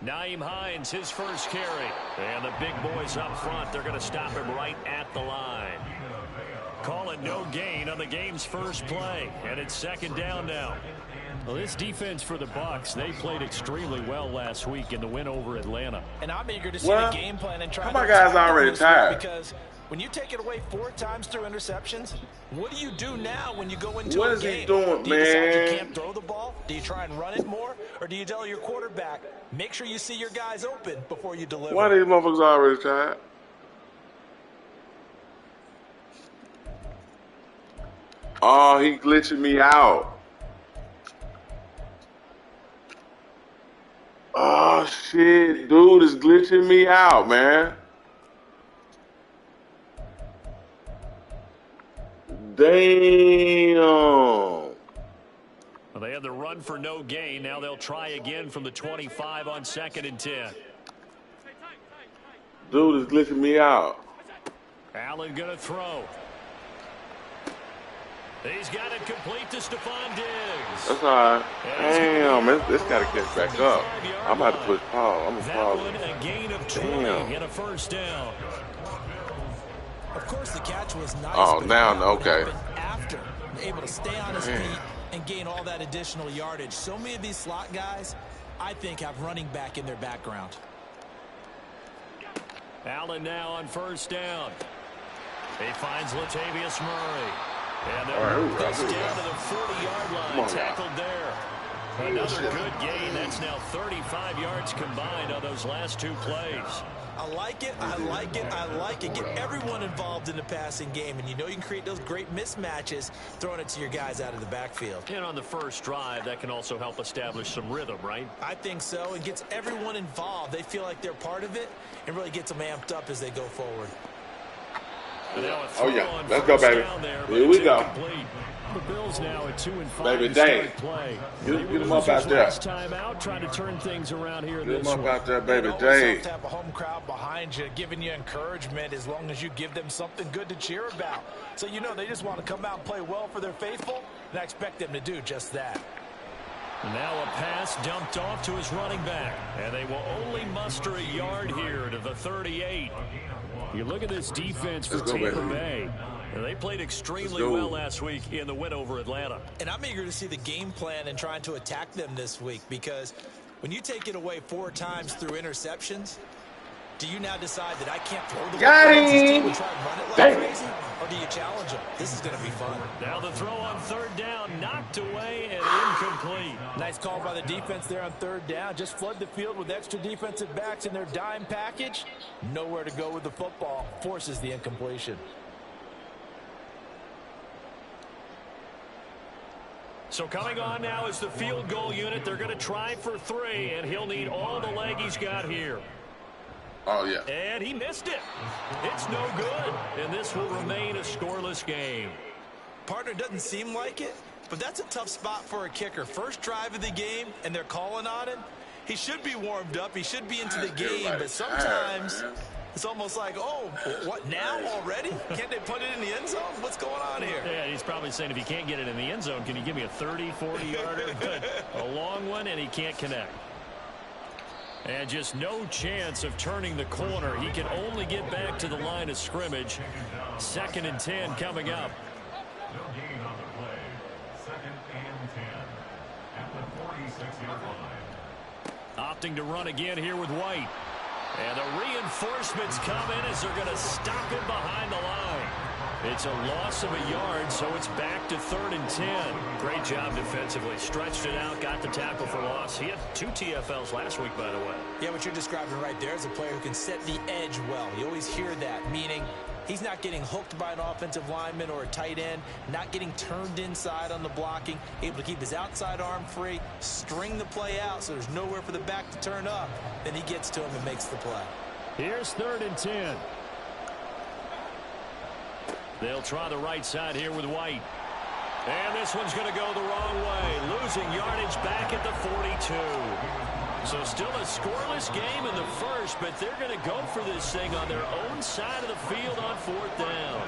Naeem Hines, his first carry. And the big boys up front, they're going to stop him right at the line. Call it no gain on the game's first play. And it's second down now. Well, this defense for the Bucs, they played extremely well last week in the win over Atlanta. And I'm eager to see the game plan and try to my guys already tired. Because when you take it away 4 times through interceptions, what do you do now when you go into what a is game? he doing, do you man? decide you can't throw the ball? Do you try and run it more? Or do you tell your quarterback, make sure you see your guys open before you deliver? Why these motherfuckers already tired? Oh, he glitching me out. Oh, shit. Dude is glitching me out, man. Damn. Well, they had the run for no gain. Now they'll try again from the 25 on 2nd and 10. Dude is glitching me out. Allen going to throw. He's got it complete to Stephon Diggs. That's all right. Damn, this got to catch back up. I'm about to push pause. I'm going to pause. That one, a gain of 20 and a first down. Of course, the catch was nice. Oh, now, okay. After able to stay on his feet and gain all that additional yardage. So many of these slot guys, I think, have running back in their background. Allen now on first down. He finds Latavius Murray. And they'll move this down to the 40-yard line. Tackled there. Another good gain. That's now 35 yards combined on those last 2 plays. I like it. I like it. I like it. Get everyone involved in the passing game. And you know you can create those great mismatches throwing it to your guys out of the backfield. And on the first drive, that can also help establish some rhythm, right? I think so. It gets everyone involved. They feel like they're part of it and really gets them amped up as they go forward. Oh, yeah. Let's go, baby. Here we go. The Bills now at 2-5 baby, to start play. Get them up out there. Time out, trying to turn things around here. Get them up out there, baby. Dave. To have a home crowd behind you, giving you encouragement as long as you give them something good to cheer about. So you know they just want to come out and play well for their faithful, and I expect them to do just that. And now a pass dumped off to his running back, and they will only muster a yard here to the 38. You look at this defense for Tampa Bay. They played extremely well last week in the win over Atlanta. And I'm eager to see the game plan and trying to attack them this week, because when you take it away 4 times through interceptions, do you now decide that I can't throw the ball and try and run it like crazy? Or do you challenge them? This is going to be fun. Now the throw on 3rd down, knocked away and incomplete. Nice call by the defense there on 3rd down. Just flood the field with extra defensive backs in their dime package. Nowhere to go with the football. Forces the incompletion. So coming on now is the field goal unit. They're going to try for 3, and he'll need all the leg he's got here. Oh, yeah. And he missed it. It's no good. And this will remain a scoreless game. Partner, doesn't seem like it, but that's a tough spot for a kicker. First drive of the game, and they're calling on him. He should be warmed up. He should be into the game, but sometimes it's almost like, oh, what, now already? Can't they put it in the end zone? What's going on here? Yeah, he's probably saying if he can't get it in the end zone, can you give me a 30, 40-yarder? But a long one, and he can't connect. And just no chance of turning the corner. He can only get back to the line of scrimmage. 2nd and 10 coming up. No gain on the play. 2nd and 10 at the 46-yard line. Opting to run again here with White. And the reinforcements come in as they're going to stop him behind the line. It's a loss of a yard, so it's back to 3rd and 10. Great job defensively. Stretched it out, got the tackle for loss. He had 2 TFLs last week, by the way. Yeah, what you're describing right there is a player who can set the edge well. You always hear that, meaning he's not getting hooked by an offensive lineman or a tight end, not getting turned inside on the blocking, able to keep his outside arm free, string the play out so there's nowhere for the back to turn up. Then he gets to him and makes the play. Here's 3rd and 10. They'll try the right side here with White. And this one's going to go the wrong way. Losing yardage back at the 42. So still a scoreless game in the first, but they're going to go for this thing on their own side of the field on 4th down.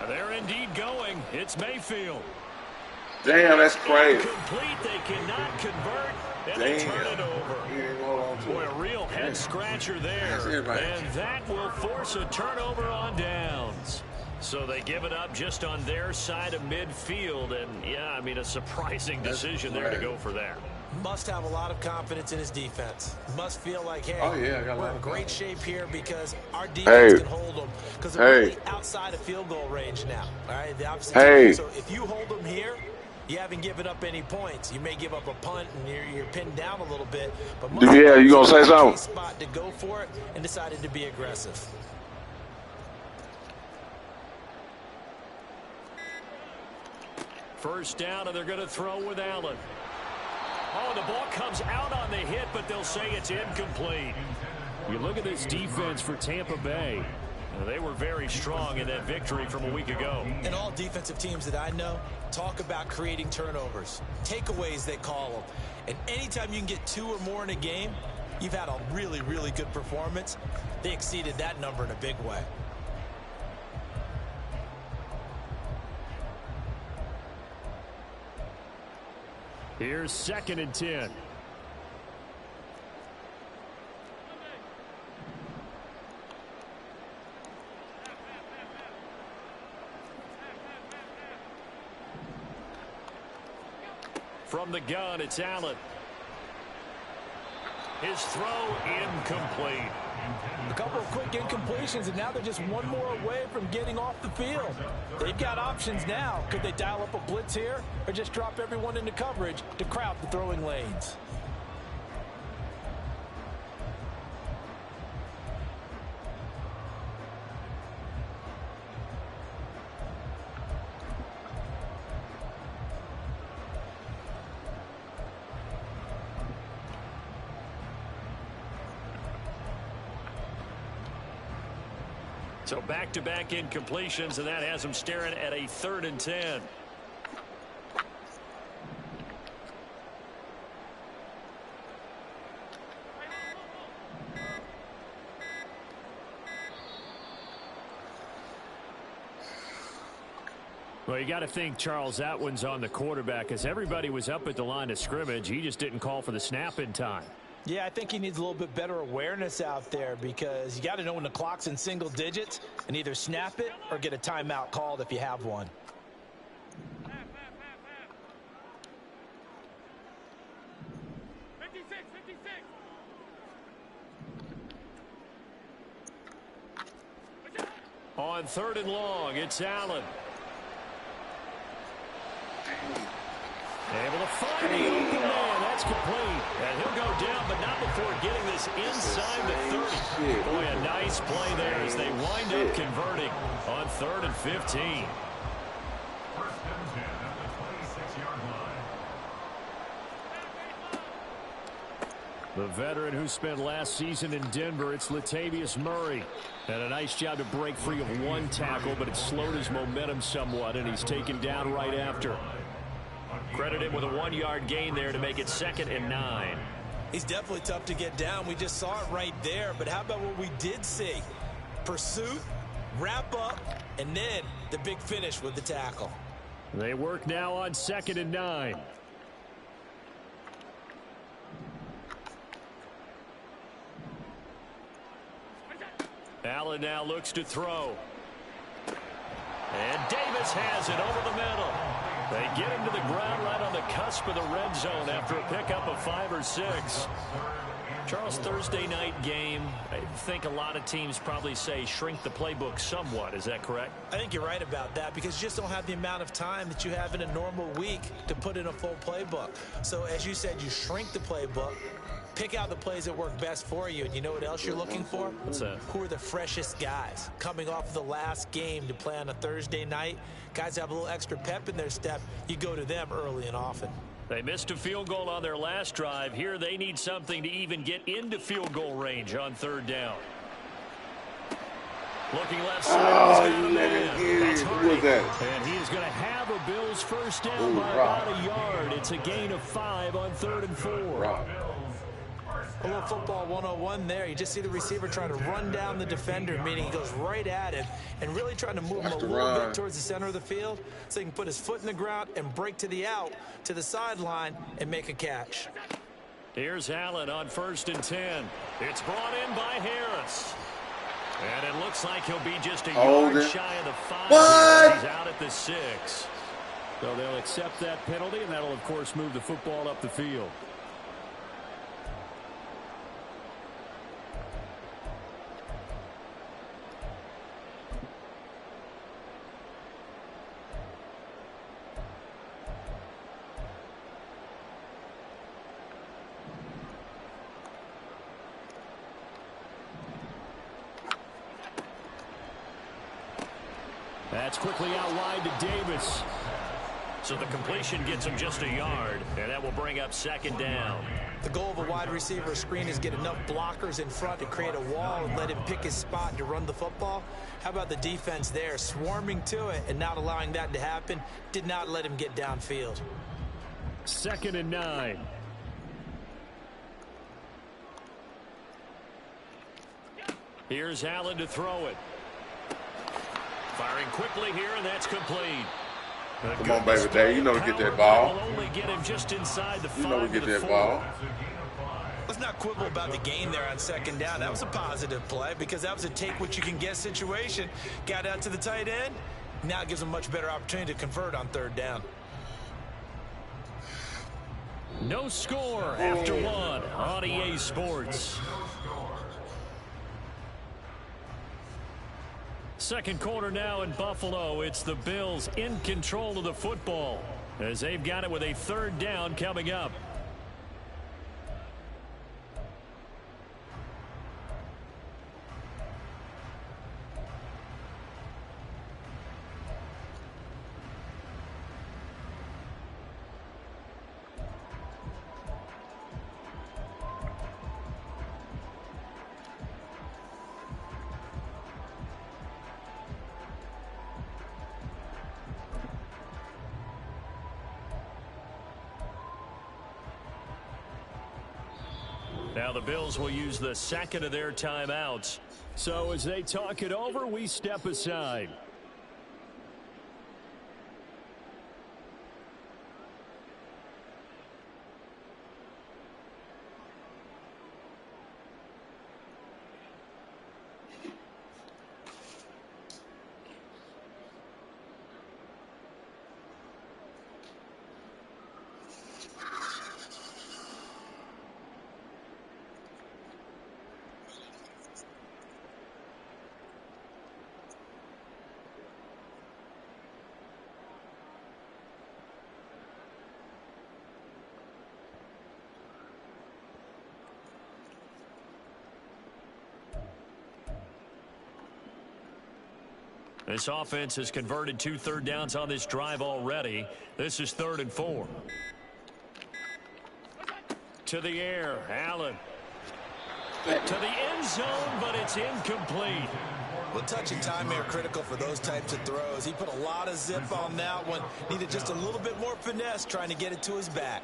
They're indeed going. It's Mayfield. Damn, that's crazy. Complete. They cannot convert. And Damn. they turn it over. Boy, a real head scratcher there. And that will force a turnover on downs. So they give it up just on their side of midfield. And, yeah, I mean, a surprising decision there to go for that. Must have a lot of confidence in his defense. Must feel like, hey, we're in great shape here because our defense can hold them. Because they're really outside of field goal range now. All right, the opposite team. So if you hold them here, you haven't given up any points. You may give up a punt and you're pinned down a little bit. But yeah, you gonna say something? Spot to go for it and decided to be aggressive. First down, and they're going to throw with Allen. Oh, the ball comes out on the hit, but they'll say it's incomplete. You look at this defense for Tampa Bay. They were very strong in that victory from a week ago. And all defensive teams that I know talk about creating turnovers. Takeaways, they call them. And anytime you can get 2 or more in a game, you've had a really, really good performance. They exceeded that number in a big way. Here's 2nd and 10. From the gun, it's Allen. His throw incomplete. A couple of quick incompletions, and now they're just one more away from getting off the field. They've got options now. Could they dial up a blitz here or just drop everyone into coverage to crowd the throwing lanes? So back-to-back incompletions, and that has them staring at a 3rd and 10. Well, you got to think, Charles, that one's on the quarterback, as everybody was up at the line of scrimmage. He just didn't call for the snap in time. Yeah, I think he needs a little bit better awareness out there because you got to know when the clock's in single digits and either snap it or get a timeout called if you have one. On 3rd and long, it's Allen. Able to find the open man. That's complete. And he'll go down, but not before getting this inside the 30. Boy, a nice play there as they wind up converting on 3rd and 15. First and 10 at the 26-yard line. The veteran who spent last season in Denver, it's Latavius Murray. And a nice job to break free of one tackle, but it slowed his momentum somewhat, and he's taken down right after. Credit him with a 1-yard gain there to make it 2nd and 9. He's definitely tough to get down. We just saw it right there. But how about what we did see? Pursuit, wrap up, and then the big finish with the tackle. They work now on 2nd and 9. Allen now looks to throw. And Davis has it over the middle. They get him to the ground right on the cusp of the red zone after a pickup of 5 or 6. Charles, Thursday night game, I think a lot of teams probably say shrink the playbook somewhat. Is that correct? I think you're right about that because you just don't have the amount of time that you have in a normal week to put in a full playbook. So as you said, you shrink the playbook. Pick out the plays that work best for you. And you know what else you're looking for? What's that? Who are the freshest guys coming off the last game to play on a Thursday night? Guys have a little extra pep in their step. You go to them early and often. They missed a field goal on their last drive. Here they need something to even get into field goal range on 3rd down. Looking left side. Oh, you let him get it. Who was that? And he is going to have a Bills first down by about a yard. It's a gain of 5 on 3rd and 4. A little football 101 there. You just see the receiver trying to run down the defender, meaning he goes right at him and really trying to move him a little bit towards the center of the field so he can put his foot in the ground and break to the out, to the sideline, and make a catch. Here's Allen on 1st and 10. It's brought in by Harris. And it looks like he'll be just a yard shy of the 5. What? He's out at the 6. So they'll accept that penalty, and that'll, of course, move the football up the field. That's quickly out wide to Davis. So the completion gets him just a yard, and that will bring up 2nd down. The goal of a wide receiver screen is get enough blockers in front to create a wall and let him pick his spot to run the football. How about the defense there, swarming to it and not allowing that to happen? Did not let him get downfield. 2nd and 9. Here's Allen to throw it. Firing quickly here, and that's complete. Come on, baby Dave. You know to get that ball. Will only get him just inside the 5. You know to get that ball. Let's not quibble about the gain there on 2nd down. That was a positive play because that was a take-what-you-can-get situation. Got out to the tight end. Now it gives him a much better opportunity to convert on 3rd down. No score after 1 on EA Sports. Second quarter now in Buffalo. It's the Bills in control of the football as they've got it with a 3rd down coming up. Now the Bills will use the 2nd of their timeouts. So as they talk it over, we step aside. This offense has converted 2 third downs on this drive already. This is 3rd and 4. To the air, Allen. To the end zone, but it's incomplete. Well, touch and time here critical for those types of throws. He put a lot of zip on that one. Needed just a little bit more finesse trying to get it to his back.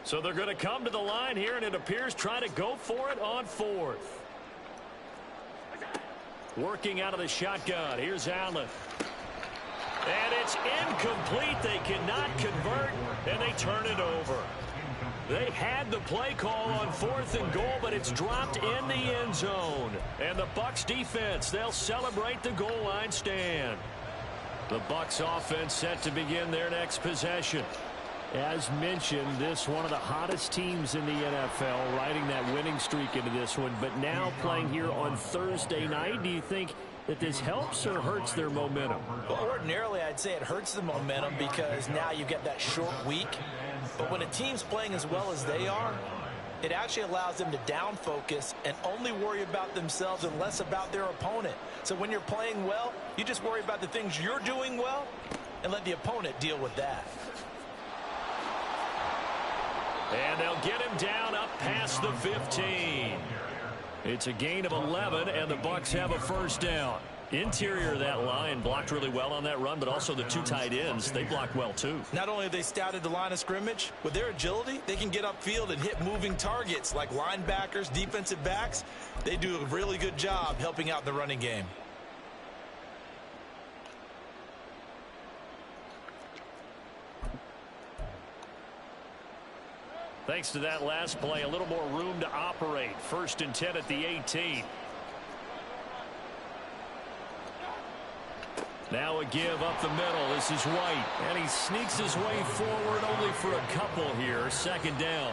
So they're going to come to the line here, and it appears trying to go for it on 4th. Working out of the shotgun. Here's Allen. And it's incomplete. They cannot convert, and they turn it over. They had the play call on 4th and goal, but it's dropped in the end zone. And the Bucs defense, they'll celebrate the goal line stand. The Bucs offense set to begin their next possession. As mentioned, this one of the hottest teams in the NFL, riding that winning streak into this one, but now playing here on Thursday night. Do you think that this helps or hurts their momentum? Well, ordinarily, I'd say it hurts the momentum because now you get that short week. But when a team's playing as well as they are, It actually allows them to down focus and only worry about themselves and less about their opponent. So when you're playing well, you just worry about the things you're doing well and let the opponent deal with that. And they'll get him down up past the 15. It's a gain of 11, and the Bucs have a first down. Interior of that line blocked really well on that run, but also the two tight ends, they blocked well too. Not only have they scouted the line of scrimmage, with their agility, they can get upfield and hit moving targets like linebackers, defensive backs. They do a really good job helping out in the running game. Thanks to that last play, a little more room to operate. 1st and 10 at the 18. Now a give up the middle. This is White, and he sneaks his way forward only for a couple here. 2nd down.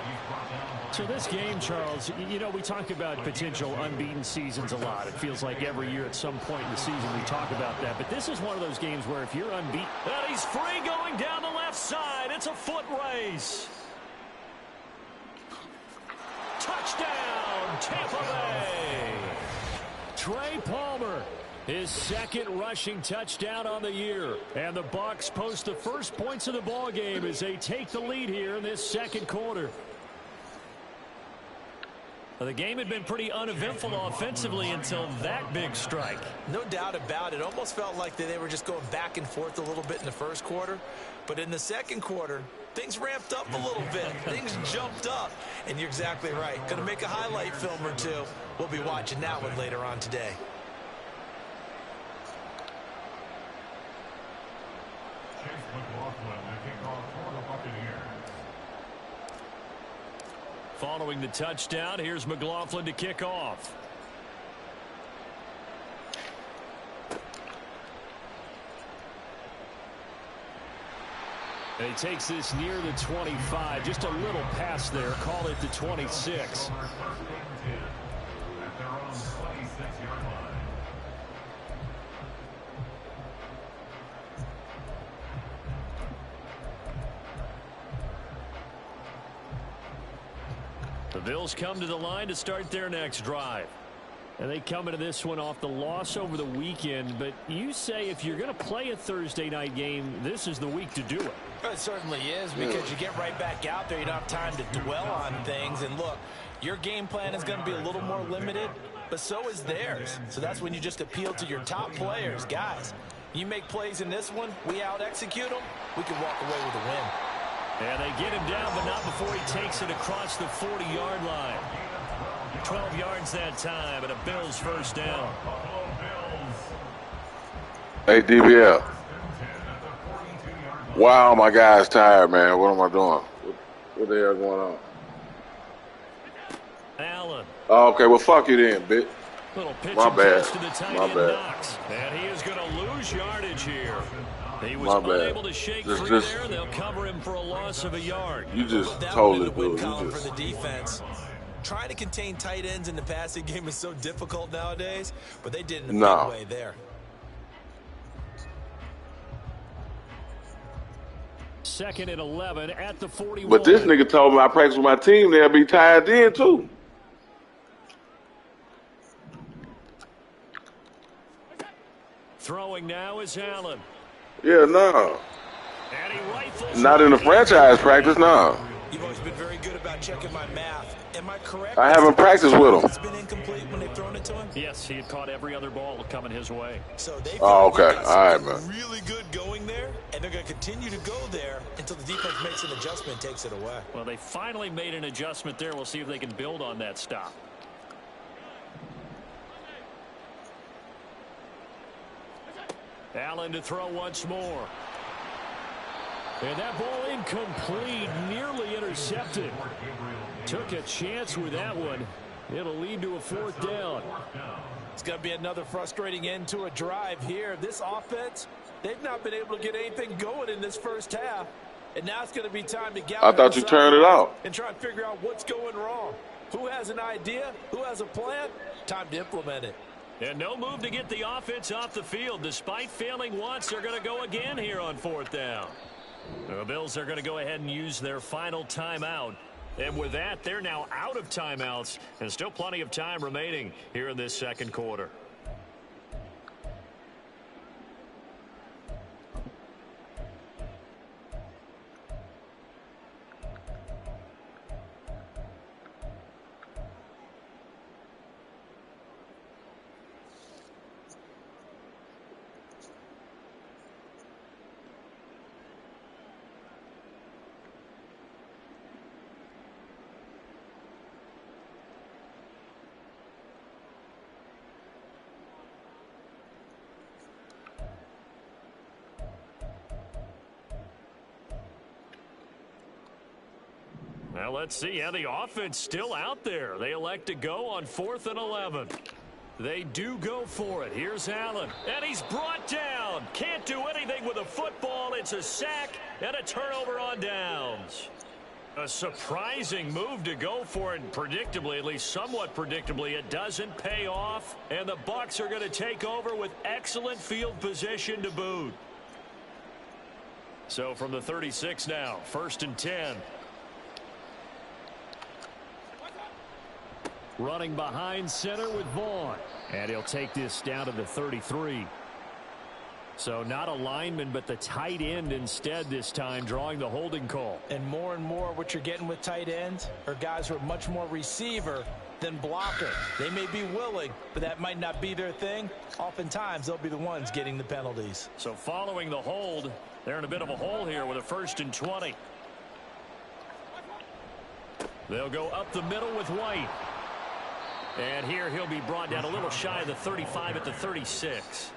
So this game, Charles, you know, we talk about potential unbeaten seasons a lot. It feels like every year at some point in the season we talk about that. But this is one of those games where if you're unbeaten. And he's free going down the left side. It's a foot race. Touchdown, Tampa Bay. Trey Palmer, his 2nd rushing touchdown on the year. And the Bucs post the first points of the ball game as they take the lead here in this 2nd quarter. Well, the game had been pretty uneventful offensively until that big strike. No doubt about it. Almost felt like they were just going back and forth a little bit in the 1st quarter. But in the 2nd quarter, things ramped up a little bit. Things jumped up. And you're exactly right. Going to make a highlight film or two. We'll be watching that one later on today. Following the touchdown, here's McLaughlin to kick off. And he takes this near the 25. Just a little pass there. Call it the 26. The Bills come to the line to start their next drive. And they come into this one off the loss over the weekend. But you say if you're going to play a Thursday night game, this is the week to do it. It certainly is, because you get right back out there. You don't have time to dwell on things. And look, your game plan is going to be a little more limited, but so is theirs. So that's when you just appeal to your top players. Guys, you make plays in this one, we out-execute them, we can walk away with a win. And they get him down, but not before he takes it across the 40-yard line. 12 yards that time, and a Bills first down. Hey, DBL. Wow, my guy's tired, man. What am I doing? What the hell going on? Allen. Oh, okay, well, fuck you then, bitch. Little pitch My and bad. catch to the tight My end bad. Knox. And he is going to lose yardage here. He was My bad. unable to shake free there. They'll cover him for a loss of a yard. You just That totally one in the win blew. column You for just. the defense. Trying to contain tight ends in the passing game is so difficult nowadays, but they did in a No. big way there. 2nd and 11 at the 41. But this nigga told me I practice with my team, they'll be tired then, too. Throwing now is Allen. Yeah, no. And he rifles. Not in the franchise practice, no. You've always been very good about checking my math. Am I correct? I haven't practiced with him. It's been incomplete when they've thrown it to him? Yes, he had caught every other ball coming his way. So they Oh, okay. got All right, something man. really good going there, and they're going to continue to go there until the defense makes an adjustment and takes it away. Well, they finally made an adjustment there. We'll see if they can build on that stop. Allen to throw once more. And that ball incomplete, nearly intercepted. Took a chance with that one. It'll lead to a 4th down. It's going to be another frustrating end to a drive here. This offense, they've not been able to get anything going in this first half. And now it's going to be time to gather I thought you turned it off. and try and figure out what's going wrong. Who has an idea? Who has a plan? Time to implement it. And no move to get the offense off the field. Despite failing once, they're going to go again here on 4th down. The Bills are going to go ahead and use their final timeout And with that, they're now out of timeouts, and still plenty of time remaining here in this second quarter. Well, let's see how the offense still out there. They elect to go on 4th and 11. They do go for it. Here's Allen. And he's brought down. Can't do anything with a football. It's a sack and a turnover on downs. A surprising move to go for it. Predictably, at least somewhat predictably, it doesn't pay off. And the Bucs are going to take over with excellent field position to boot. So from the 36 now, 1st and 10. Running behind center with Vaughn. And he'll take this down to the 33. So not a lineman, but the tight end instead this time, drawing the holding call. And more what you're getting with tight ends are guys who are much more receiver than blocker. They may be willing, but that might not be their thing. Oftentimes, they'll be the ones getting the penalties. So following the hold, they're in a bit of a hole here with a 1st and 20. They'll go up the middle with White. And here he'll be brought down a little shy of the 35 at the 36.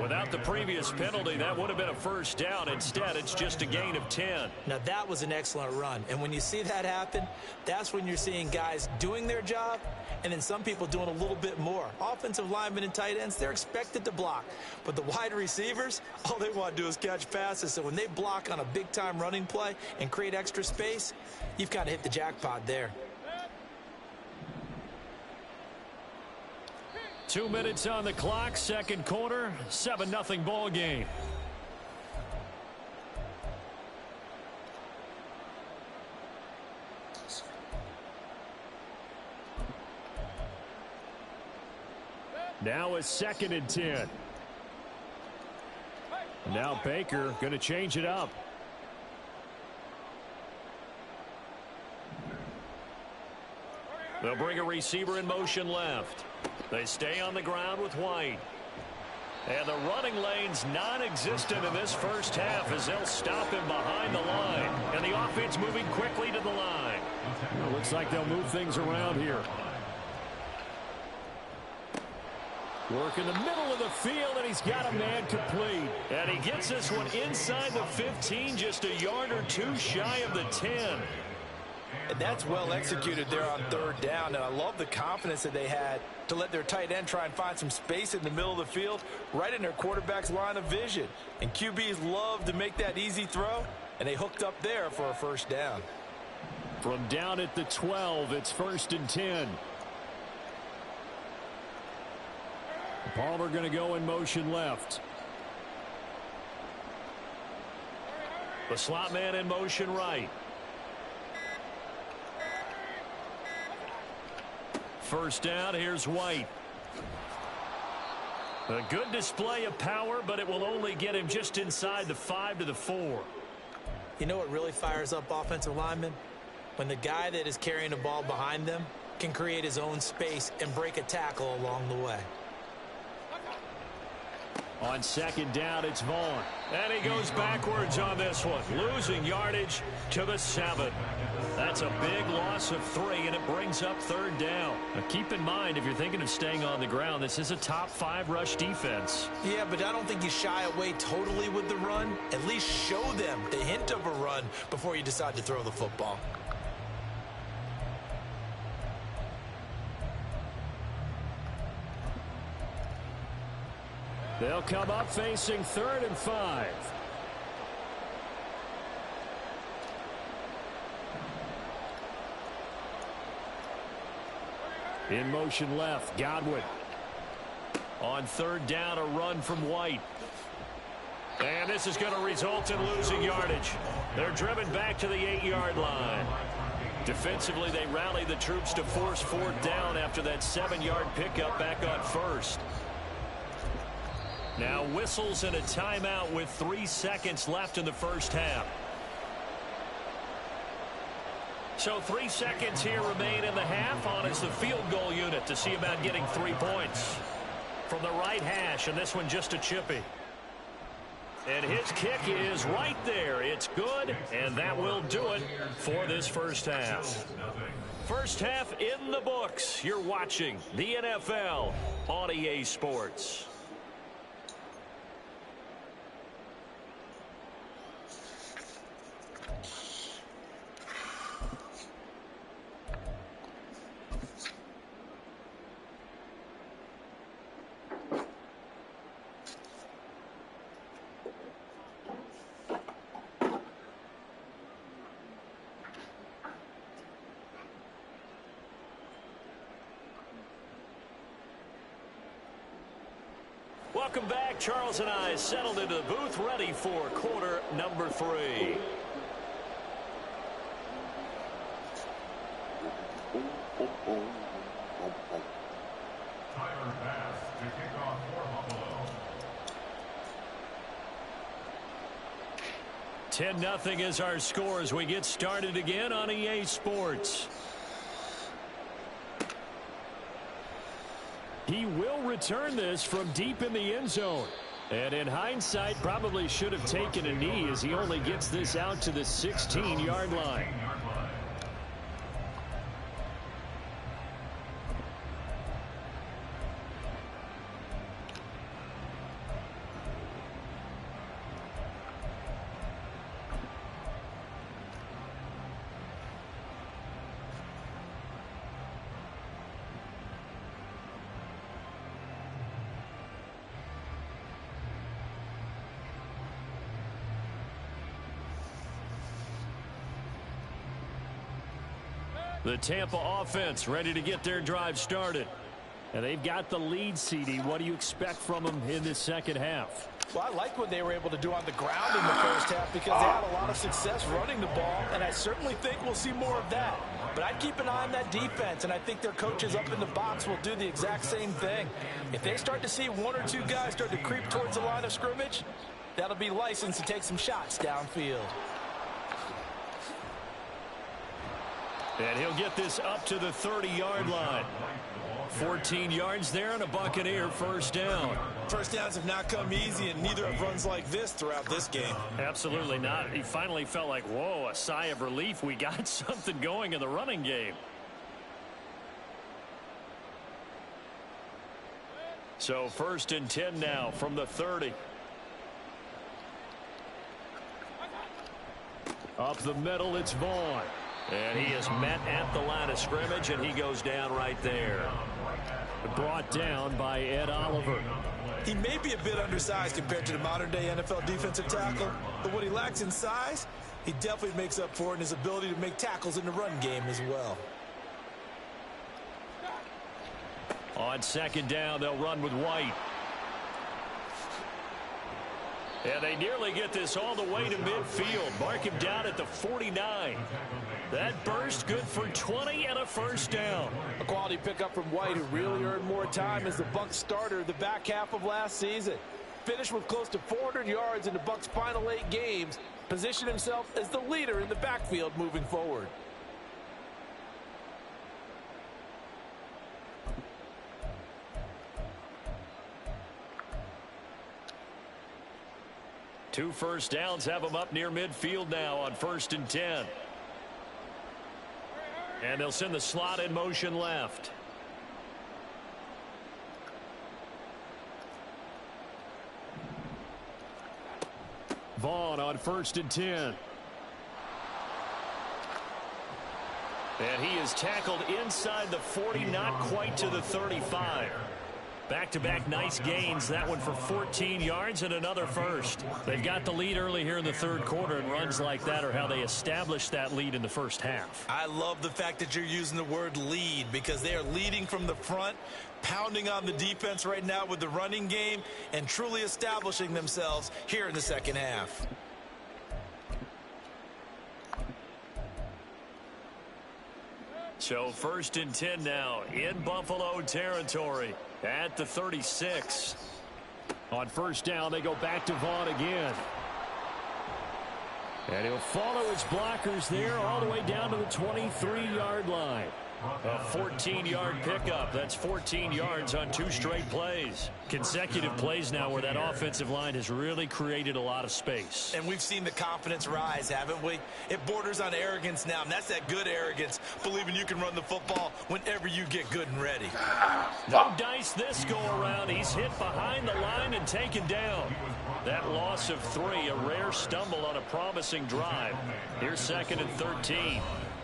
Without the previous penalty, that would have been a 1st down. Instead, it's just a gain of 10. Now, that was an excellent run. And when you see that happen, that's when you're seeing guys doing their job and then some people doing a little bit more. Offensive linemen and tight ends, they're expected to block. But the wide receivers, all they want to do is catch passes. So when they block on a big-time running play and create extra space, you've kind of hit the jackpot there. 2 minutes on the clock, second quarter, 7-0 ball game. Now it's 2nd and 10. Now Baker going to change it up. They'll bring a receiver in motion left. They stay on the ground with White. And the running lane's non-existent in this first half as they'll stop him behind the line. And the offense moving quickly to the line. It looks like they'll move things around here. Work in the middle of the field, and he's got a man complete. And he gets this one inside the 15, just a yard or two shy of the 10. And that's well executed there on 3rd down. And I love the confidence that they had to let their tight end try and find some space in the middle of the field, right in their quarterback's line of vision. And QBs love to make that easy throw, and they hooked up there for a 1st down. From down at the 12, it's 1st and 10. Palmer going to go in motion left. The slot man in motion right. 1st down, here's White. A good display of power, but it will only get him just inside the 5 to the 4. You know what really fires up offensive linemen? When the guy that is carrying the ball behind them can create his own space and break a tackle along the way. On 2nd down, it's Vaughn. And he goes backwards on this one, losing yardage to the 7. That's a big loss of 3, and it brings up 3rd down. Now keep in mind, if you're thinking of staying on the ground, this is a top 5 rush defense. Yeah, but I don't think you shy away totally with the run. At least show them the hint of a run before you decide to throw the football. They'll come up facing 3rd and 5. In motion left, Godwin. On 3rd down, a run from White. And this is going to result in losing yardage. They're driven back to the 8-yard line. Defensively, they rally the troops to force fourth down after that 7-yard pickup back on first. Now whistles and a timeout with 3 seconds left in the first half. So 3 seconds here remain in the half. On is the field goal unit to see about getting 3 points. From the right hash, and this one just a chippy. And his kick is right there. It's good, and that will do it for this first half. First half in the books. You're watching the NFL on EA Sports. Welcome back. Charles and I settled into the booth, ready for quarter number 3. Tyler Bass to kick off for Buffalo. 10-0 is our score as we get started again on EA Sports. He will return this from deep in the end zone. And in hindsight, probably should have taken a knee as he only gets this out to the 16-yard line. The Tampa offense ready to get their drive started. And they've got the lead, CD. What do you expect from them in this second half? Well, I like what they were able to do on the ground in the first half because they had a lot of success running the ball, and I certainly think we'll see more of that. But I'd keep an eye on that defense, and I think their coaches up in the box will do the exact same thing. If they start to see 1 or 2 guys start to creep towards the line of scrimmage, that'll be licensed to take some shots downfield. And he'll get this up to the 30-yard line. 14 yards there and a Buccaneer first down. First downs have not come easy, and neither have runs like this throughout this game. Absolutely not. He finally felt like, whoa, a sigh of relief. We got something going in the running game. So first and 10 now from the 30. Up the middle, it's Vaughn. And he is met at the line of scrimmage, and he goes down right there. Brought down by Ed Oliver. He may be a bit undersized compared to the modern-day NFL defensive tackle, but what he lacks in size, he definitely makes up for it in his ability to make tackles in the run game as well. On second down, they'll run with White. And they nearly get this all the way to midfield. Mark him down at the 49. That burst good for 20 and a first down. A quality pickup from White, who really earned more time as the Bucs starter the back half of last season. Finished with close to 400 yards in the Bucs' final 8 games. Positioned himself as the leader in the backfield moving forward. Two first downs have them up near midfield now on first and 10. And they'll send the slot in motion left. Vaughn on first and 10. And he is tackled inside the 40, not quite to the 35. Back-to-back nice gains. That one for 14 yards and another first. They've got the lead early here in the third quarter, and runs like that are how they establish that lead in the first half. I love the fact that you're using the word lead, because they are leading from the front, pounding on the defense right now with the running game, and truly establishing themselves here in the second half. So 1st and 10 now in Buffalo territory at the 36. On 1st down, they go back to Vaughn again. And he'll follow his blockers there all the way down to the 23-yard line. A 14-yard pickup. That's 14 yards on 2 straight plays. Consecutive plays now where that offensive line has really created a lot of space. And we've seen the confidence rise, haven't we? It borders on arrogance now, and that's that good arrogance, believing you can run the football whenever you get good and ready. No dice this go around. He's hit behind the line and taken down. That loss of 3, a rare stumble on a promising drive. Here's 2nd and 13.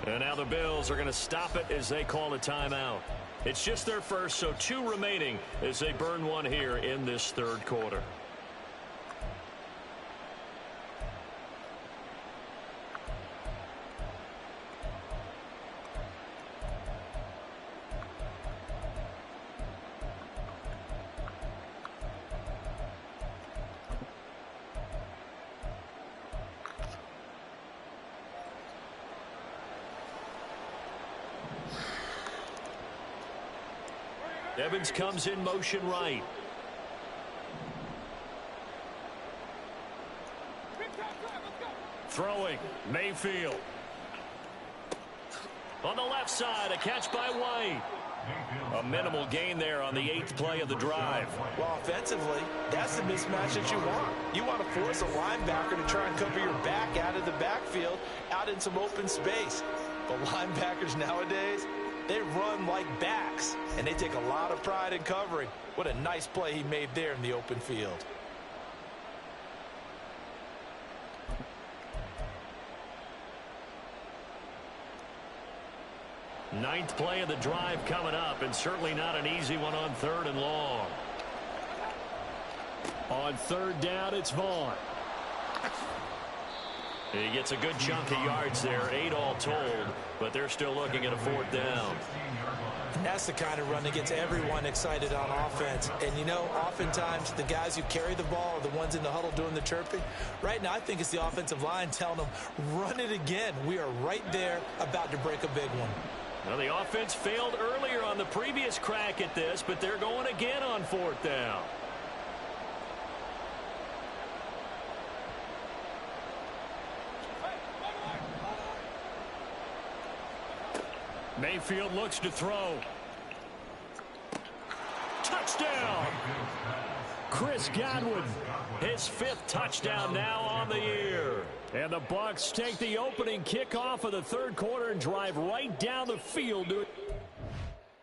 And now the Bills are going to stop it as they call a timeout. It's just their first, so 2 remaining as they burn one here in this 3rd quarter. Evans comes in motion right. Throwing, Mayfield. On the left side, a catch by White. A minimal gain there on the 8th play of the drive. Well, offensively, that's the mismatch that you want. You want to force a linebacker to try and cover your back out of the backfield, out in some open space. But linebackers nowadays, they run like backs, and they take a lot of pride in covering. What a nice play he made there in the open field. Ninth play of the drive coming up, and certainly not an easy one on 3rd and long. On 3rd down, it's Vaughn. He gets a good chunk of yards there, 8 all told, but they're still looking at a 4th down. That's the kind of run that gets everyone excited on offense. And, you know, oftentimes the guys who carry the ball are the ones in the huddle doing the chirping. Right now, I think it's the offensive line telling them, run it again. We are right there about to break a big one. Well, the offense failed earlier on the previous crack at this, but they're going again on 4th down. Mayfield looks to throw. Touchdown! Chris Godwin. His 5th touchdown now on the year. And the Bucs take the opening kickoff of the 3rd quarter and drive right down the field to it.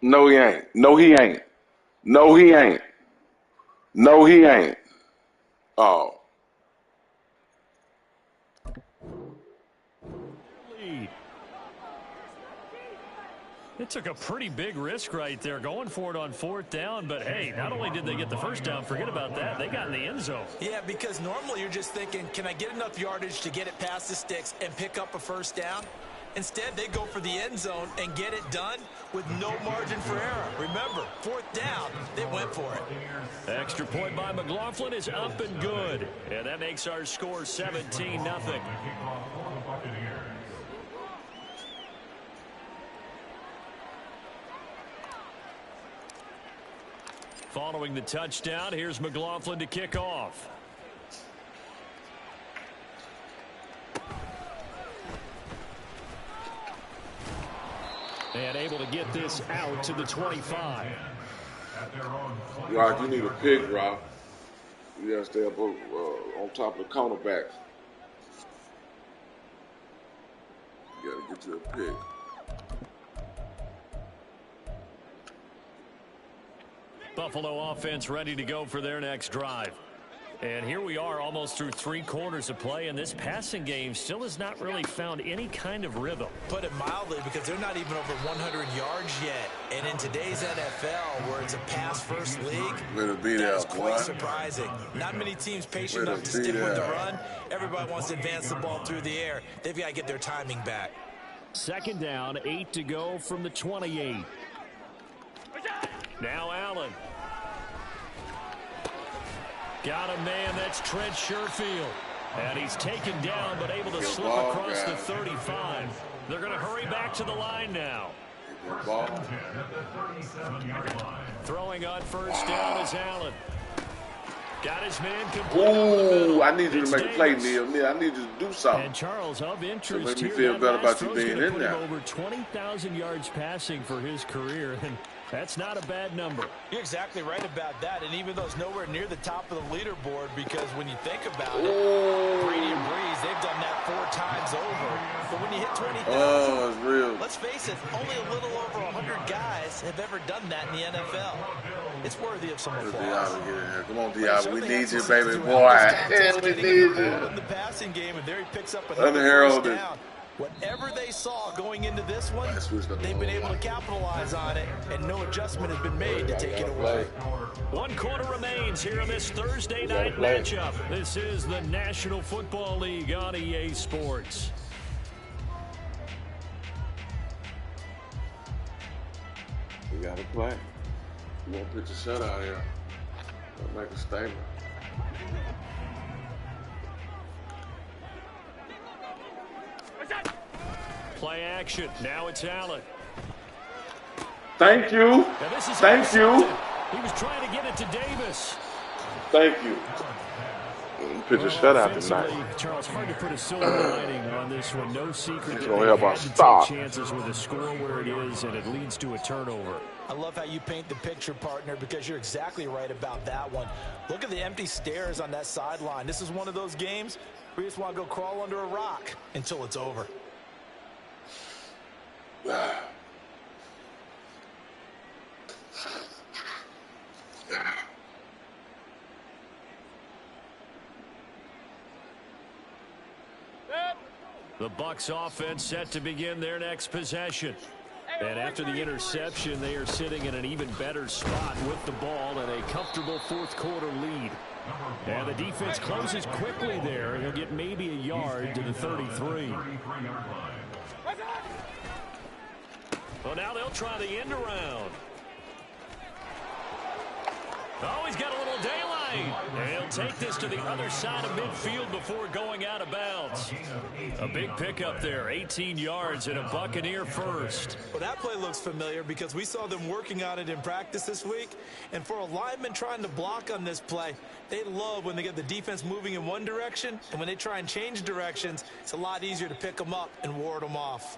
No, he ain't. No, he ain't. No, he ain't. No, he ain't. Oh. Lead. It took a pretty big risk right there going for it on 4th down, but hey, not only did they get the 1st down, forget about that, they got in the end zone. Yeah, because normally you're just thinking, can I get enough yardage to get it past the sticks and pick up a 1st down? Instead, they go for the end zone and get it done with no margin for error. Remember, 4th down, they went for it. Extra point by McLaughlin is up and good, and that makes our score 17-0. Following the touchdown, here's McLaughlin to kick off. And able to get this out to the 25. Rock, you need a pick, Rock. You got to stay up on top of the cornerbacks. You got to get to a pick. Buffalo offense ready to go for their next drive. And here we are almost through 3 quarters of play, and this passing game still has not really found any kind of rhythm. Put it mildly, because they're not even over 100 yards yet. And in today's NFL, where it's a pass-first league, that's quite surprising. Not many teams patient enough to stick with the run. Everybody wants to advance the ball through the air. They've got to get their timing back. 2nd down, 8 to go from the 28. Now Allen. Got a man, that's Trent Sherfield. And he's taken down, but able to slip across the 35. They're going to hurry back to the line now. Good ball. Throwing on first down is Allen. Got his man complete over the middle. Ooh, I need you to It's make a play, Davis. Neil. I need you to do something. And Charles, of interest make me here, feel that better last about you throw's being gonna in put there. him over 20,000 yards passing for his career, and that's not a bad number. You're exactly right about that, and even though it's nowhere near the top of the leaderboard, because when you think about it, Brady and Breeze, they've done that 4 times over. But when you hit 20,000, Oh, it's real. let's face it, only a little over 100 guys have ever done that in the NFL. It's worthy of some applause. Diablo, get in here. Come on, But he Diablo. We certainly need had some you, baby sense to boy. have those tactics, We getting need involved you. in the passing game, and there he picks up another first Unheralded. down. Whatever they saw going into this one, That's what's gonna they've been go able to capitalize on it, and no adjustment has been made to take it away. 1 quarter remains here in this Thursday night matchup. This is the National Football League on EA Sports. We got to play. We won't pitch a shutout here. We'll make a statement. Play action. Now it's Allen. Thank you. Now this is Thank you. intercepted. He was trying to get it to Davis. Thank you. Pitch a shutout Offensively, tonight. Charles, hard to put a silver lining on this one. No secret It's that gonna they help had us to take stop. chances with a score where it is, and it leads to a turnover. I love how you paint the picture, partner, because you're exactly right about that one. Look at the empty stares on that sideline. This is one of those games where you just want to go crawl under a rock until it's over. The Bucs offense set to begin their next possession. And after the interception, they are sitting in an even better spot with the ball and a comfortable fourth quarter lead. And the defense closes quickly there. He'll get maybe a yard to the 33. Well, now they'll try the end around. Oh, he's got a little daylight. And he'll take this to the other side of midfield before going out of bounds. A big pickup there, 18 yards and a Buccaneer first. Well, that play looks familiar because we saw them working on it in practice this week. And for a lineman trying to block on this play, they love when they get the defense moving in one direction. And when they try and change directions, it's a lot easier to pick them up and ward them off.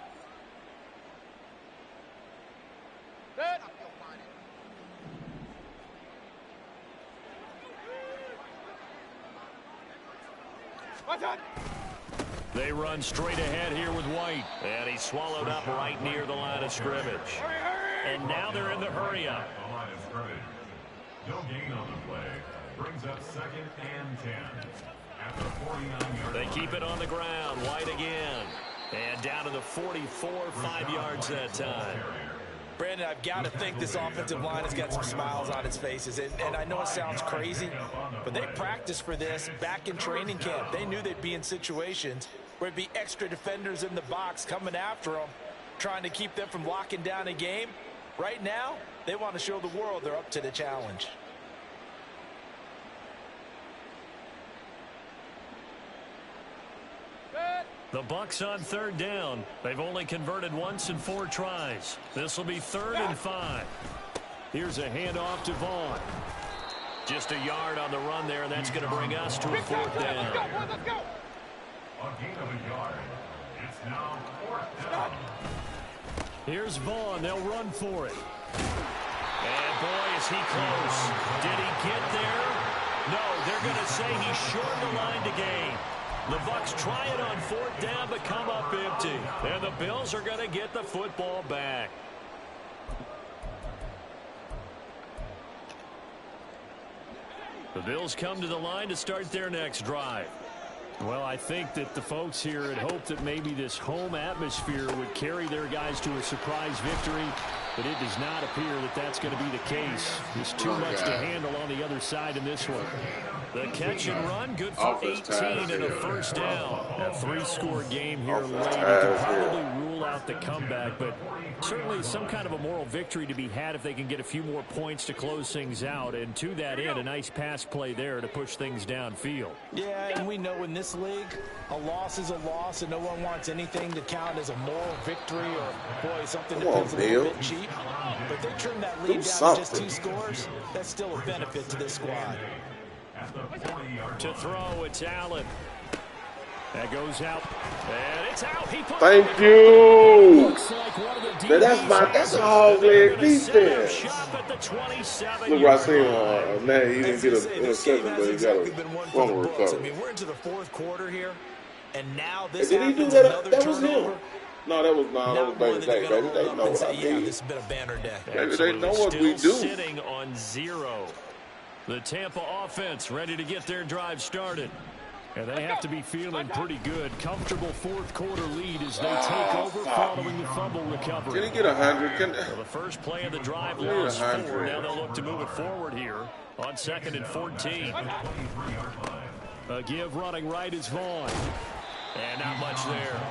They run straight ahead here with White. And he's swallowed up right near the line of scrimmage. And now they're in the hurry-up. The line of scrimmage. No gain on the play. Brings up 2nd and 10. At the 49-yard They keep it on the ground. White again. And down to the 44, 5 yards that time. Brandon, I've got to think this offensive line has got some smiles on its faces. And I know it sounds crazy, but they practiced for this back in training camp. They knew they'd be in situations where it'd be extra defenders in the box coming after them, trying to keep them from locking down a game. Right now, they want to show the world they're up to the challenge. The Bucs on 3rd down. They've only converted once in 4 tries. This will be 3rd and 5. Here's a handoff to Vaughn. Just a yard on the run there, and that's going to bring us to a 4th down. A gain of a yard. It's now 4th down. Here's Vaughn. They'll run for it. And boy, is he close. Did he get there? No, they're going to say he's short the line to gain. The Bucs try it on 4th down, but come up empty. And the Bills are going to get the football back. The Bills come to the line to start their next drive. Well, I think that the folks here had hoped that maybe this home atmosphere would carry their guys to a surprise victory. but it does not appear that that's going to be the case. There's too much to handle on the other side in this one. The catch and run, good for 18 and a first down. A 3-score game here late. You can probably rule out the comeback, but certainly some kind of a moral victory to be had if they can get a few more points to close things out. And to that end, a nice pass play there to push things downfield. Yeah, and we know in this league, a loss is a loss, and no one wants anything to count as a moral victory or, boy, something that feels a little bit cheap. But they trim that lead down to just 2 scores. That's still a benefit to this squad. To throw, it's Allen. That goes out. And it's out. He put Thank you. Like That's a hog-leg defense. Look what I see now. He didn't get an interception, but he got a fumble recovery. I mean, we're into the 4th quarter here, and now this Did he do that? That was him. No, that was Baby Day. Baby, they know what I mean. Yeah, this has been a banner day. Baby, they know what we do. Sitting on 0. The Tampa offense ready to get their drive started. And they have to be feeling pretty good. Comfortable 4th quarter lead as they take over following the fumble recovery. Can he get 100? Well, the first play of the drive lost 4. Now they'll look to move it forward here on 2nd and 14. A give running right is Vaughn. And not much there.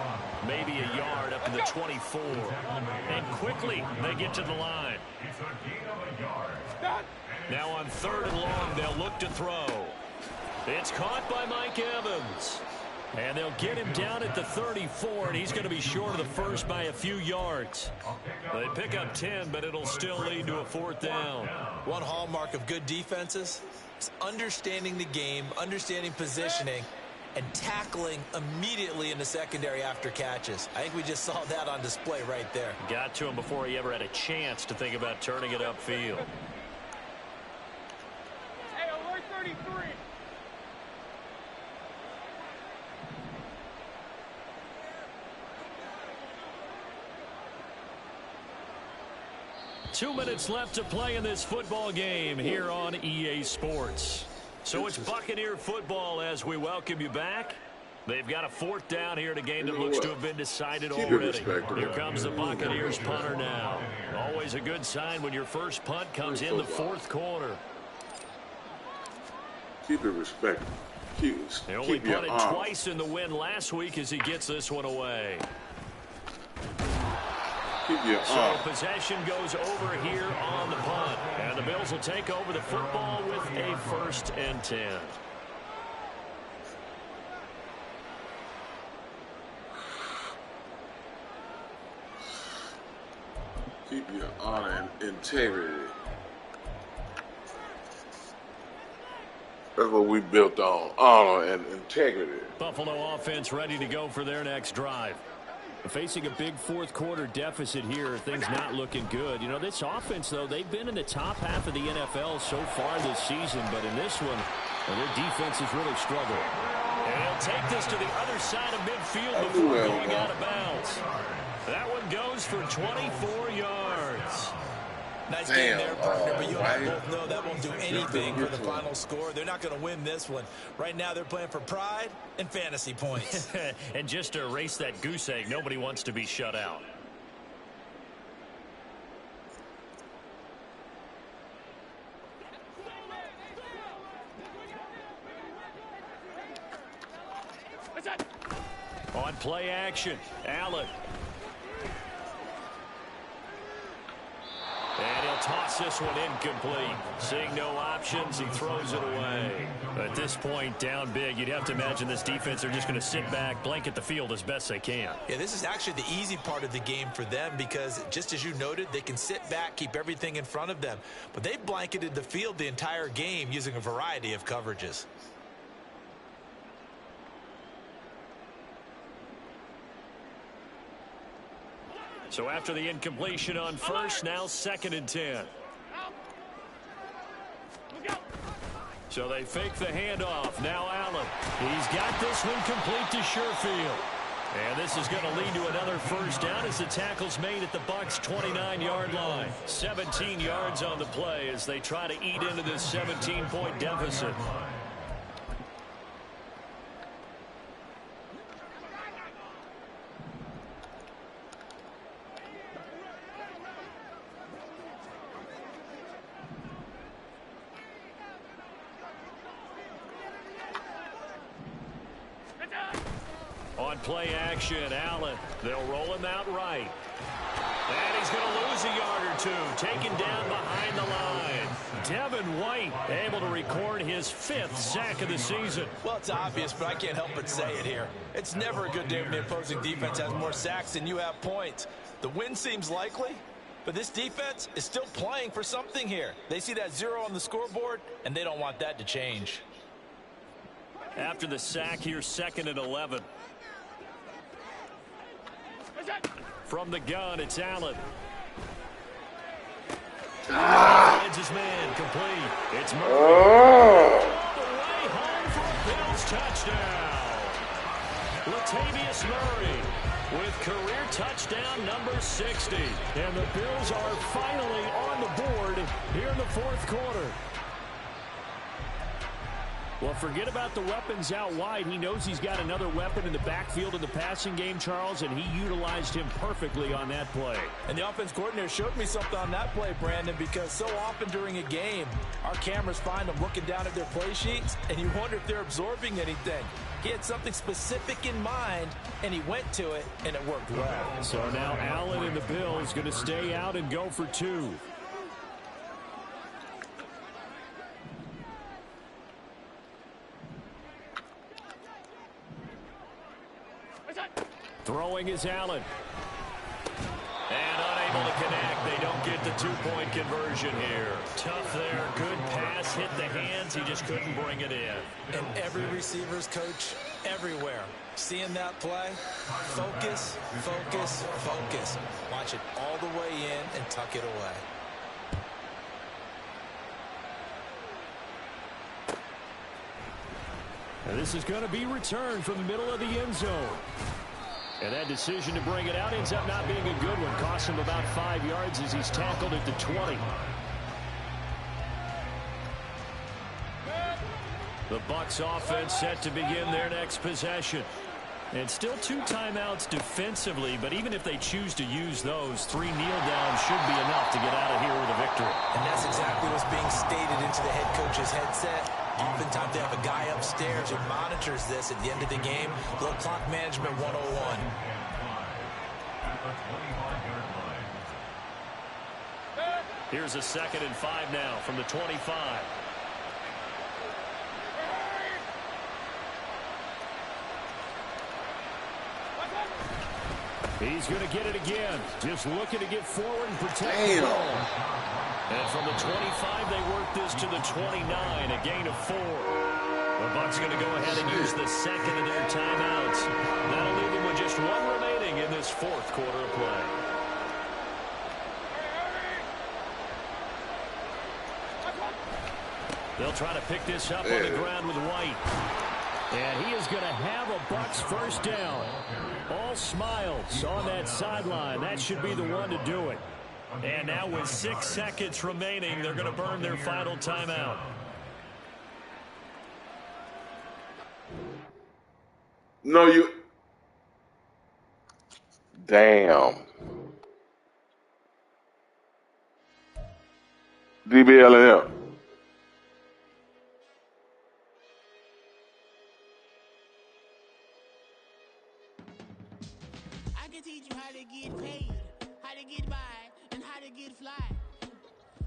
Maybe a yard up to the 24. And quickly they get to the line. Now on 3rd and long, they'll look to throw. It's caught by Mike Evans. And they'll get him down at the 34, and he's going to be short of the first by a few yards. They pick up 10, but it'll still lead to a 4th down. One hallmark of good defenses is understanding the game, understanding positioning, and tackling immediately in the secondary after catches. I think we just saw that on display right there. Got to him before he ever had a chance to think about turning it upfield. Hey, alert 33. Two minutes left to play in this football game here on EA Sports. So it's Buccaneer football as we welcome you back. They've got a 4th down here in a game that looks to have been decided already. Here comes the Buccaneers punter now. Always a good sign when your first punt comes in the 4th quarter. Keep it respectful. They only punted twice in the win last week as he gets this one away. So possession goes over here on the punt. And the Bills will take over the football with a 1st and 10. Keep your honor and integrity. That's what we built on, honor and integrity. Buffalo offense ready to go for their next drive. Facing a big 4th quarter deficit here, things not looking good. You know, this offense, though, they've been in the top half of the NFL so far this season, but in this one, their defense has really struggled. And he'll take this to the other side of midfield before going out of bounds. That one goes for 24 yards. Nice game there, partner, but you and I both know that won't do anything for the final score. They're not going to win this one. Right now, they're playing for pride and fantasy points. And just to erase that goose egg, nobody wants to be shut out. On play action, Allen. And he'll toss this one incomplete. Seeing no options, he throws it away. At this point, down big, you'd have to imagine this defense are just going to sit back, blanket the field as best they can. Yeah, this is actually the easy part of the game for them because, just as you noted, they can sit back, keep everything in front of them. But they've blanketed the field the entire game using a variety of coverages. So after the incompletion on 1st, now 2nd and 10. So they fake the handoff. Now Allen. He's got this one complete to Sherfield. And this is going to lead to another 1st down as the tackle's made at the Bucs' 29-yard line. 17 yards on the play as they try to eat into this 17-point deficit. On play action, Allen. They'll roll him out right. And he's going to lose a yard or two. Taken down behind the line. Devin White able to record his 5th sack of the season. Well, it's obvious, but I can't help but say it here. It's never a good day when the opposing defense has more sacks than you have points. The win seems likely, but this defense is still playing for something here. They see that 0 on the scoreboard, and they don't want that to change. After the sack, here's 2nd and 11. From the gun, it's Allen. Finds his man complete. It's Murray. All the way home for a Bills touchdown. Latavius Murray with career touchdown number 60. And the Bills are finally on the board here in the 4th quarter. Well, forget about the weapons out wide. He knows he's got another weapon in the backfield in the passing game, Charles, and he utilized him perfectly on that play. And the offense coordinator showed me something on that play, Brandon, because so often during a game, our cameras find them looking down at their play sheets, and you wonder if they're absorbing anything. He had something specific in mind, and he went to it, and it worked well. So now Allen and the Bills going to stay out and go for 2. Throwing is Allen. And unable to connect. They don't get the 2-point conversion here. Tough there. Good pass. Hit the hands. He just couldn't bring it in. And every receiver's coach everywhere. Seeing that play, focus, focus, focus. Watch it all the way in and tuck it away. And this is going to be returned from the middle of the end zone. And that decision to bring it out ends up not being a good one. Costs him about 5 yards as he's tackled at the 20. The Bucs offense set to begin their next possession. And still 2 timeouts defensively, but even if they choose to use those, 3 kneel downs should be enough to get out of here with a victory. And that's exactly what's being stated into the head coach's headset. Oftentimes they have a guy upstairs who monitors this at the end of the game. Little clock management 101. Here's a 2nd and 5 now from the 25. He's going to get it again. Just looking to get forward and protect the ball. And from the 25, they work this to the 29, a gain of 4. The Bucs going to go ahead and use the 2nd of their timeouts. That'll leave them with just 1 remaining in this 4th quarter of play. They'll try to pick this up on the ground with White. And he is going to have a Bucs first down. All smiles on that sideline. That should be the one to do it. And now with 6 seconds remaining, they're going to burn their final timeout. No, you. Damn. DBLNL. I can teach you how to get paid, how to get by, and how to get fly.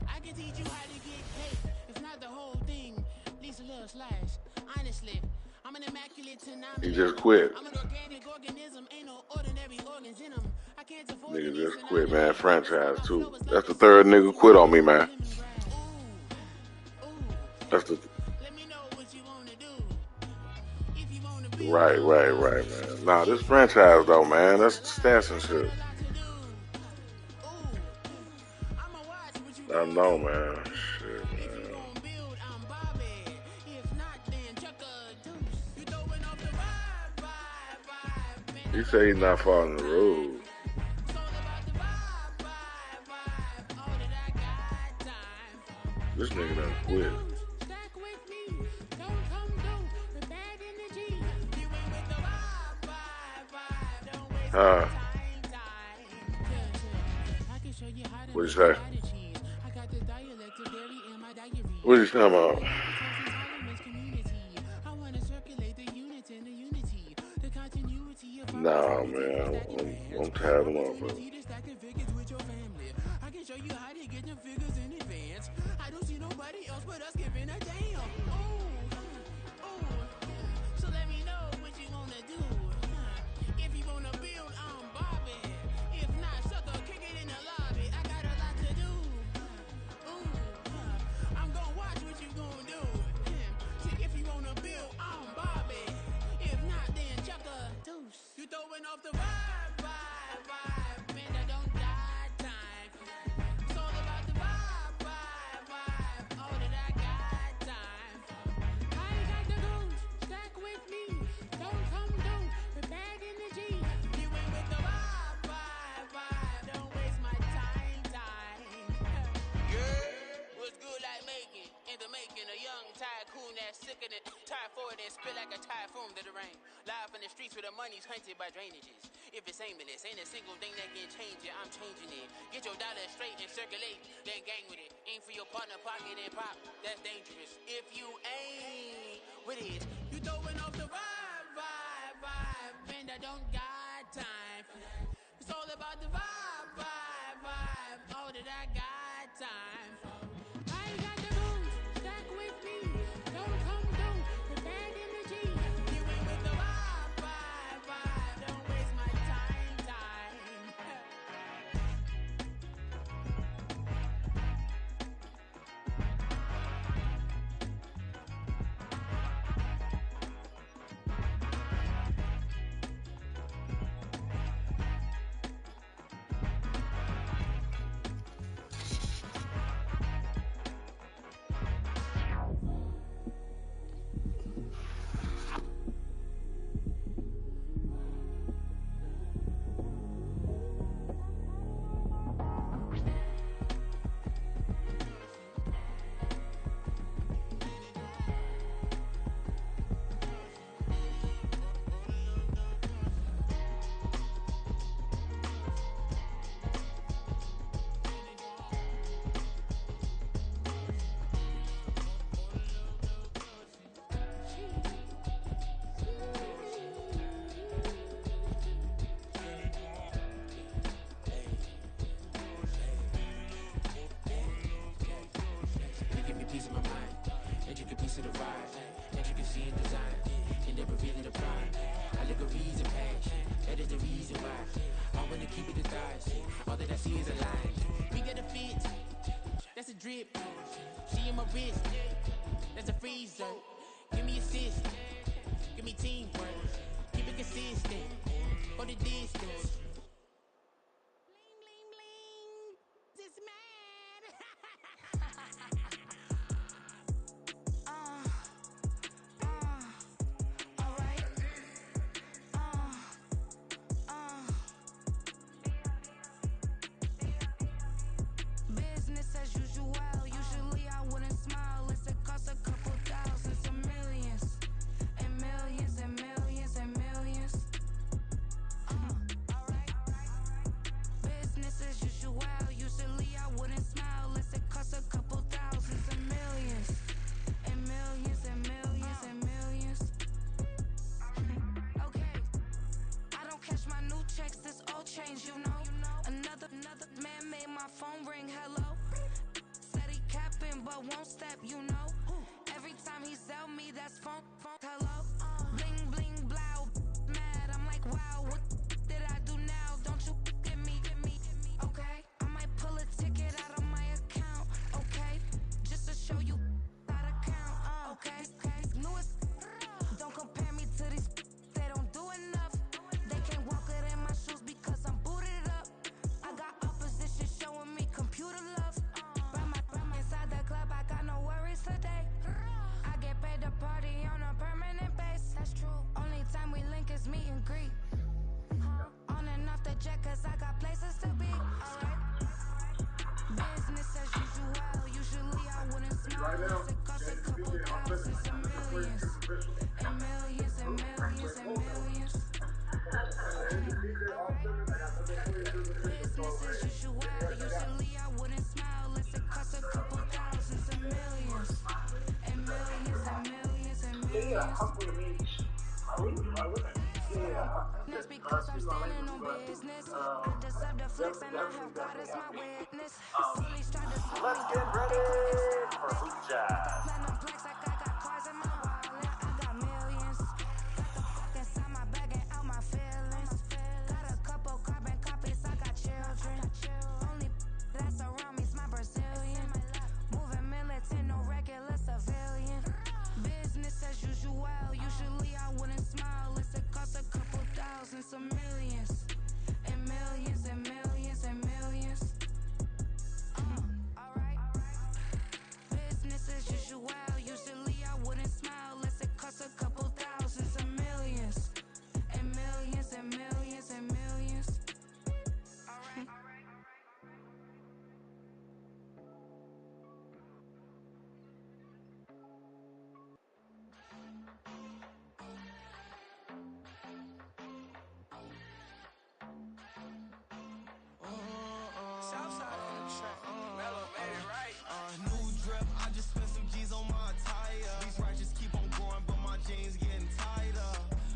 I can teach you how to get paid, if not the whole thing, at least a little slice. Honestly, I'm an immaculate tsunami. He just quit. I'm an organic organism, ain't no ordinary organs in them. I can't afford Nigga just quit, man. Franchise, too. That's the 3rd nigga quit on me, man. That's the... Right, man. Nah, this franchise, though, man. That's stats and shit. I know, man. Shit, man. He said he's not following the rules. This nigga done quit. What'd you say? What are you talking about? Nah, man, I'm tired of motherfuckers. I can show you how to get them figures in advance. I don't see nobody else but us giving a damn. So let me know what you wanna do. If you wanna build, I'm Bobby. If not, sucker, kick it in the lobby. I got a lot to do. I'm gonna watch what you gonna do. See, if you wanna build, I'm Bobby. If not, then chuck a deuce. You throwing off the vibe. Man, I don't die time. It's all about the vibe. All that I got time. I got the goose, stack with me. Don't come through, the bag in the G. You ain't with the vibe. Don't waste my time. Yeah, what's good like making? In the making, a young tycoon that's sick of it. Tired for it and spit like a typhoon to the rain. Live in the streets where the money's hunted by drainages. If it's aimless, ain't a single thing that can change it. I'm changing it. Get your dollar straight and circulate, then gang with it. Aim for your partner, pocket and pop. That's dangerous. If you ain't with it, you throwing off the vibe. Man, I don't got time. It's all about the vibe. All that I got time. I got the goose, stack with me. Don't come through, the bag in the G. You ain't with the vibe. Don't waste my time. That's a drip. She in my wrist. That's a freezer. Give me assist. Give me teamwork. Keep it consistent. Go the distance. Bling, bling, bling. This man. Alright. Business as usual. Usually I wouldn't smile. It's a cost a couple thousands and millions. And millions and millions and millions. Alright. Business as usual. Usually I wouldn't smile. It's a cost a couple thousands and millions. And millions and millions and millions. Okay. I don't catch my new checks, this old change, you know. Another man made my phone ring, hello. Said he capping, but won't step, you know. Every time he sell me, that's phone, hello. Bling, bling, blow, mad, I'm like, wow, what did I do now? Don't you get me, okay? I might pull a ticket out of my account, okay? Just to show you how to count, okay? Newest, don't compare me to these, they don't do enough. They can't walk it in my shoes because I'm booted up. I got opposition showing me computer love. Ram inside the club, I got no worries today. I get paid to party on a permanent base. That's true. Only time we link is meet and greet. On and off the jet, cause I got places to be. Alright. Business as usual. Usually I wouldn't smile. It costs a couple thousands and millions. And millions and millions and millions. Business as usual. Usually I wouldn't smile. It costs a couple thousands and millions. And millions and millions and millions. That's Cause I'm standing on business. I deserve the flex and I have God as my witness. Police tried to slow me down, but they couldn't stop it. Got platinum plaques like I got cars in my wallet. I got millions. Got the fuck inside my bag and out my feelings. Got a couple carbon copies, I got children. Only that's around me's my Brazilian. Moving militant, no regular civilian. Business as usual, usually I wouldn't smile. It costs a couple thousand, some millions. And millions and millions and millions. Alright. Business as usual, usually I wouldn't smile. It costs a couple thousand, some millions. And millions and millions and millions. Alright. Southside on the track. Mellow made it right. New drip, I just spent some G's on my attire. These righteous keep on growing, but my jeans getting tighter.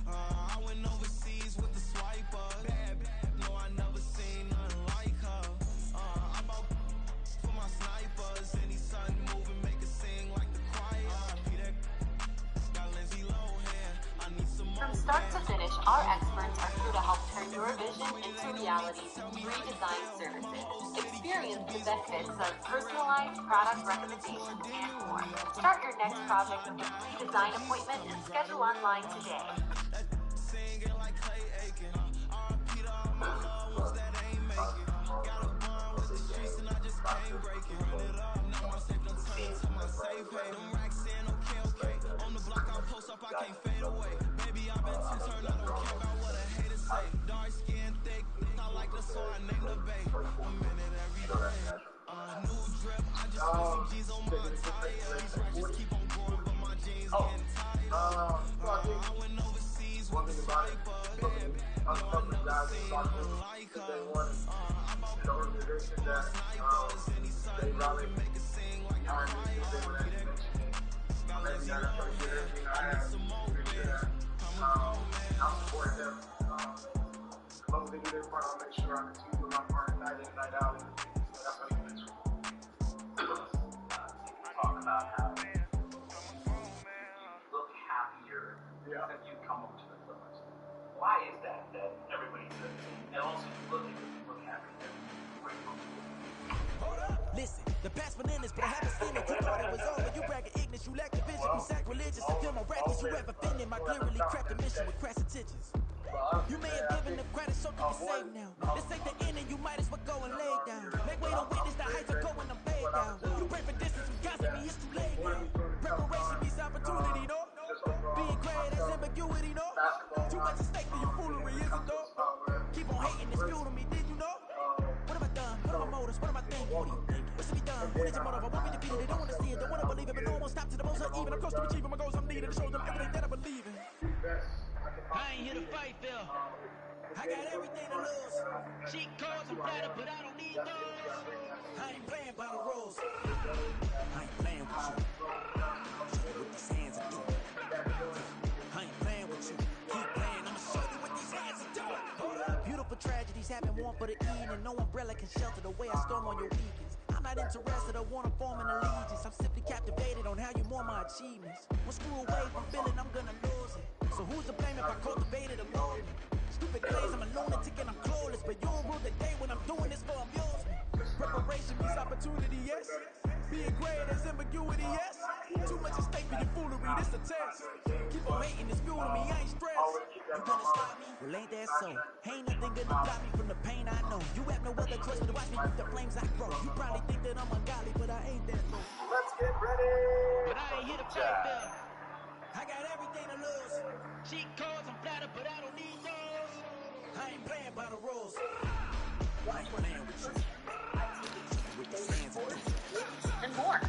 I went overseas with the swiper. Bad, no, I never seen nothing like her. I bought for my snipers. Any sun moving, make it sing like the choir. Peter got Lindsay Lohan. I need some more. From start to finish, our experts are here to help turn your vision into reality through redesigned services. Experience the benefits of personalized product recommendations and more. Start your next project with a free design appointment and schedule online today. Singing like Clay Aiken. R.I.P. to all my loved ones that ain't make it. Got a bond with the streets and I just can't break it. Run it up, now my safe done turn into my safe haven. Them racks in, okay. On the block I post up, I can't fade away. Baby, I've been too turned, I don't care about what a hater say. Dark skin, thick, I like the so I named the babe. I'm in it every day. New drip, I just spent some G's on my attire. These righteous keep on growing, but my jeans getting tighter. I went overseas with the swiper. Bad, no, I never seen nothing like her. I bought for my snipers. Any sun moving, make it sing like a choir. Got Lindsay Lohan. I need some more bands. I'm a grown man. I'm supporting them. As long as they do their part, I'll make sure I continue with my part night in, night out. So that's how you mention. Talk about how you look happier since you come up to the Clippers. Why is that everybody says? And also you look happy. Hold up, listen, the past bananas, but I haven't seen it. You thought it was over, you bragging ignorance, you lack the vision, you sacrilegious. I feel my rappers, you ever offended my clearly crafted mission with crass intentions. You may have given them credit so you can save now. This ain't the end and you might as well go and lay down. Make way to witness the heights of going to fade down. You pray for distance, you gossip me, it's too late now. Preparation means opportunity, no? Being great is ambiguity, no? Too much at stake for your foolery, is it though? Keep on hating, it's fuel to me, did you know? What have I done? What are my motives? What am I thinking? What do you think? What's to be done? What is your motive? I want me to be it. They don't want to see it. Don't want to believe it. But no one won't stop to the most uneven. I'm close to achieving my goals. I'm needed to show them everything that I believe in. I ain't here to fight, Phil. I got everything to lose. Cheat codes and flatter, but I don't need those. I ain't playing by the rules. I ain't playing with you. Show you what these hands are doing. I ain't playing with you. Keep playing. I'ma show you what these hands are doing. Hold up. Beautiful tragedies happen, one for the evening. No umbrella can shelter the way I storm on your weekends. I'm not interested, I wanna form an allegiance. I'm simply captivated on how you more my achievements. One screw away from feeling I'm gonna lose it. So who's to blame if I cultivated a movement? Stupid claims I'm a lunatic and I'm clueless, but you don't rule the day when I'm doing this for amusement. Preparation means opportunity, yes. Being great is ambiguity, yes. Too much at stake for your foolery, this a test. Keep on hating, it's fueling me, I ain't stressed. You gonna stop me? Well, ain't that so? Ain't nothing gonna stop me from the pain I know. You have no other choice but to watch me with the flames I grow. You probably think that I'm ungodly, but I ain't that low. Let's get ready. But I ain't here to fight, Phil. I got everything to lose. Cheat codes and flatter, but I don't need those. I ain't playing by the rules. I ain't playing with you. With the hands and more.